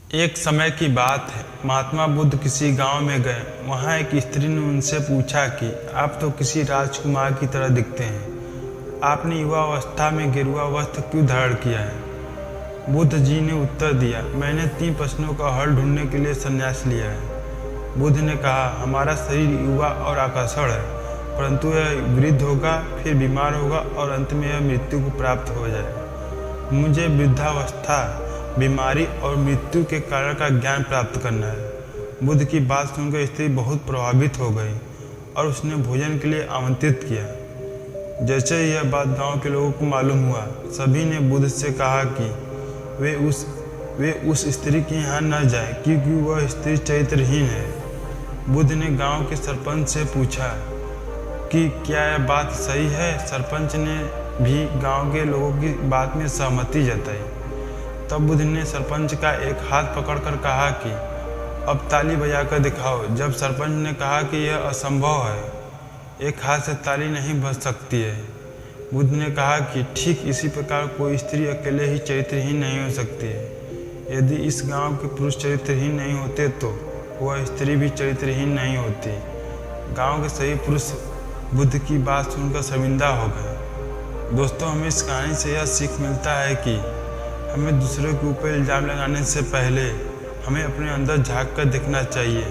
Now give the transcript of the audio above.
एक समय की बात है, महात्मा बुद्ध किसी गांव में गए। वहां एक स्त्री ने उनसे पूछा कि आप तो किसी राजकुमार की तरह दिखते हैं, आपने युवा अवस्था में गेरुआ वस्त्र क्यों धारण किया है? बुद्ध जी ने उत्तर दिया, मैंने 3 प्रश्नों का हल ढूंढने के लिए संन्यास लिया है। बुद्ध ने कहा, हमारा शरीर युवा और आकर्षण है, परंतु यह वृद्ध होगा, फिर बीमार होगा और अंत में यह मृत्यु को प्राप्त हो जाएगा। मुझे वृद्धावस्था, बीमारी और मृत्यु के कारण का ज्ञान प्राप्त करना है। बुद्ध की बात सुनकर स्त्री बहुत प्रभावित हो गई और उसने भोजन के लिए आमंत्रित किया। जैसे ही यह बात गांव के लोगों को मालूम हुआ, सभी ने बुद्ध से कहा कि वे उस स्त्री के यहाँ न जाएं, क्योंकि वह स्त्री चरित्रहीन है। बुद्ध ने गांव के सरपंच से पूछा कि क्या यह बात सही है? सरपंच ने भी गांव के लोगों की बात में सहमति जताई। तब बुद्ध ने सरपंच का एक हाथ पकड़कर कहा कि अब ताली बजाकर दिखाओ। जब सरपंच ने कहा कि यह असंभव है, एक हाथ से ताली नहीं बज सकती है, बुद्ध ने कहा कि ठीक इसी प्रकार कोई स्त्री अकेले ही चरित्रहीन नहीं हो सकती है। यदि इस गांव के पुरुष चरित्रहीन नहीं होते तो वह स्त्री भी चरित्रहीन नहीं होती। गांव के सभी पुरुष बुद्ध की बात सुनकर शर्मिंदा हो गए। दोस्तों, हमें इस कहानी से यह सीख मिलता है कि हमें दूसरों के ऊपर इल्ज़ाम लगाने से पहले हमें अपने अंदर झांक कर देखना चाहिए।